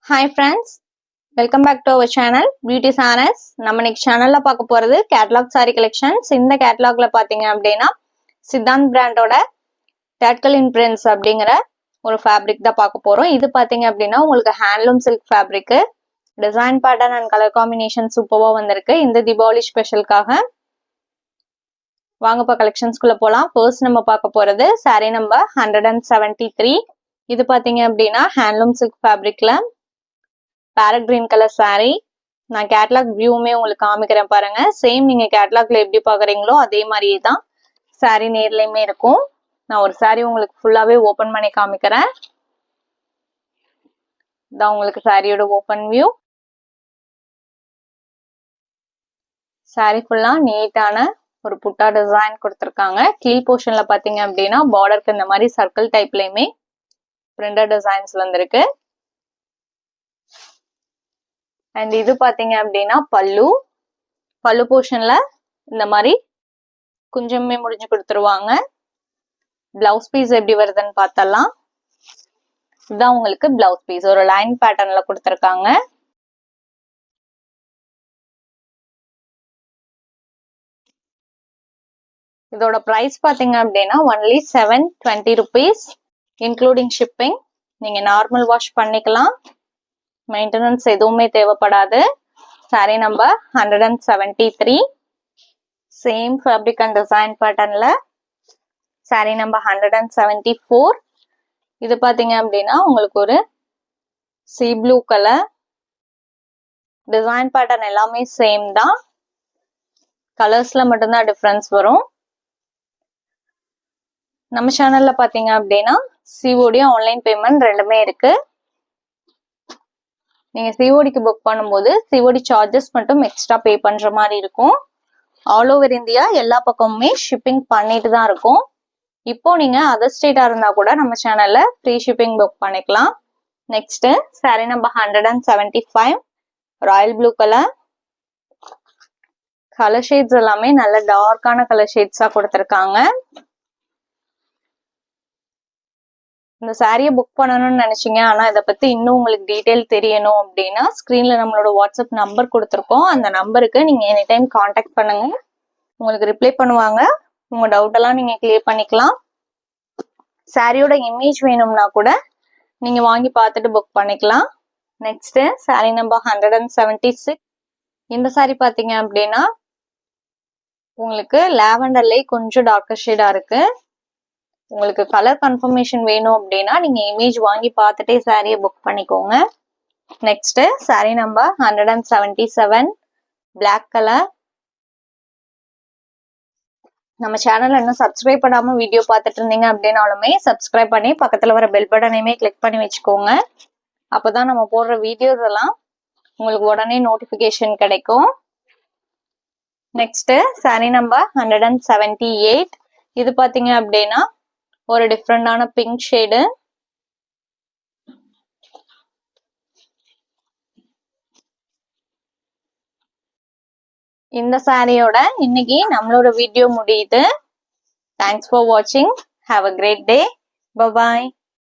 Hi friends, welcome back to our channel Beauty Sanas. நம்ம இன்னைக்கு சேனல்ல பார்க்க போறது கேட்டலாக் saree collections. இந்த கேட்டலாக்ல பாத்தீங்க அப்படின்னா சித்தாந்த் பிராண்டோட டர்ட்டில் இன் பிரின்ஸ் அப்படிங்கிற ஒரு ஃபேப்ரிக் தான் பார்க்க போறோம். இது பாத்தீங்க அப்படின்னா உங்களுக்கு handloom silk fabric. Design pattern and colour combination சூப்பரா வந்திருக்கு. இந்த தீபாவளி ஸ்பெஷலுக்காக வாங்கப்பா கலெக்ஷன்ஸ்குள்ள போலாம். ஃபர்ஸ்ட் நம்ம பார்க்க போறது saree நம்பர் 173. இது பாத்தீங்க அப்படின்னா ஹேண்ட்லூம் சில்க் ஃபேப்ரிக்ல பேரட் கிரீன் கலர் saree. நான் கேட்லாக் வியூவுமே உங்களுக்கு காமிக்கிறேன் பாருங்க. சேம் நீங்க கேட்லாக்ல எப்படி பாக்குறீங்களோ அதே மாதிரியே தான் saree நேர்லயுமே இருக்கும். நான் ஒரு saree உங்களுக்கு ஃபுல்லாவே ஓபன் பண்ணி காமிக்கிறேன். இதான் உங்களுக்கு சாரியோட ஓபன் வியூ. saree ஃபுல்லா நீட்டான ஒரு புட்டா டிசைன் கொடுத்துருக்காங்க. கீழ் போர்ஷன்ல பாத்தீங்க அப்படின்னா பார்டருக்கு இந்த மாதிரி சர்க்கிள் டைப்லயுமே பிரிண்டட் டிசைன்ஸ் வந்திருக்கு. அண்ட் இது பாத்தீங்க அப்படின்னா பல்லு போர்ஷன்ல இந்த மாதிரி குஞ்சமே முடிஞ்சு கொடுத்துருவாங்க. பிளவுஸ் பீஸ் எப்படி வருதுன்னு பார்த்தலாம். இதுதான் உங்களுக்கு பிளவுஸ் பீஸ் ஒரு லைன் பேட்டர்ன்ல கொடுத்துருக்காங்க. இதோட பிரைஸ் பாத்தீங்க அப்படின்னா ஒன்லி 720 rupees இன்க்ளூடிங் ஷிப்பிங். நீங்க நார்மல் வாஷ் பண்ணிக்கலாம், மெயின்டெனன்ஸ் எதுவுமே தேவைப்படாது. saree number 173 same fabric and design பேட்டர்ன்ல saree நம்பர் 174. இது பாத்தீங்க அப்படின்னா உங்களுக்கு ஒரு sea blue colour. Design pattern எல்லாமே சேம் தான், கலர்ஸ்ல மட்டும்தான் டிஃபரன்ஸ் வரும். நம்ம சேனல்ல பாத்தீங்க அப்படின்னா சிஓடி ஆன்லைன் பேமெண்ட் ரெண்டுமே இருக்கு. நீங்க சிஓடிக்கு புக் பண்ணும்போது சிஓடி சார்ஜஸ் மட்டும் எக்ஸ்ட்ரா பே பண்ற மாதிரி இருக்கும். ஆல் ஓவர் இந்தியா எல்லா பக்கமுமே ஷிப்பிங் பண்ணிட்டு தான் இருக்கும். இப்போ நீங்க அதர் ஸ்டேட்டா இருந்தா கூட நம்ம சேனல்ல ஃப்ரீ ஷிப்பிங் புக் பண்ணிக்கலாம். Next saree number 175 Royal blue colour. Colour shades எல்லாமே நல்ல டார்க்கான கலர் ஷேட்ஸா கொடுத்துருக்காங்க. இந்த சாரியை புக் பண்ணணும்னு நினைச்சீங்க, ஆனா இதை பத்தி இன்னும் உங்களுக்கு டீடைல் தெரியணும் அப்படின்னா ஸ்கிரீன்ல நம்மளோட வாட்ஸ்அப் நம்பர் கொடுத்துருக்கோம். அந்த நம்பருக்கு நீங்க எனி டைம் கான்டாக்ட் பண்ணுங்க, உங்களுக்கு ரிப்ளை பண்ணுவாங்க. உங்க டவுட் எல்லாம் நீங்க கிளியர் பண்ணிக்கலாம். சாரியோட இமேஜ் வேணும்னா கூட நீங்க வாங்கி பார்த்துட்டு புக் பண்ணிக்கலாம். Next saree number 176. இந்த saree பாத்தீங்க அப்படின்னா உங்களுக்கு லாவெண்டர்லயே கொஞ்சம் டார்க்கர் ஷேடா இருக்கு. உங்களுக்கு கலர் கன்ஃபர்மேஷன் வேணும் அப்படின்னா நீங்க இமேஜ் வாங்கி பார்த்துட்டே சாரியை புக் பண்ணிக்கோங்க. Next saree number 177 black colour. நம்ம சேனல்ல இன்னும் சப்ஸ்கிரைப் பண்ணாம வீடியோ பார்த்துட்டு இருந்தீங்க அப்படின்னாலுமே சப்ஸ்கிரைப் பண்ணி பக்கத்துல வர பெல் பட்டனையுமே கிளிக் பண்ணி வச்சுக்கோங்க. அப்பதான் நம்ம போடுற வீடியோஸ் எல்லாம் உங்களுக்கு உடனே நோட்டிபிகேஷன் கிடைக்கும். Next saree number 178. இது பாத்தீங்க அப்படின்னா ஒரு டிஃப்ரெண்டான பிங்க் ஷேடு. இந்த சாரியோட இன்னைக்கு நம்மளோட வீடியோ முடியுது. தேங்க்ஸ் ஃபார் வாட்சிங். Have a great day. Bye bye.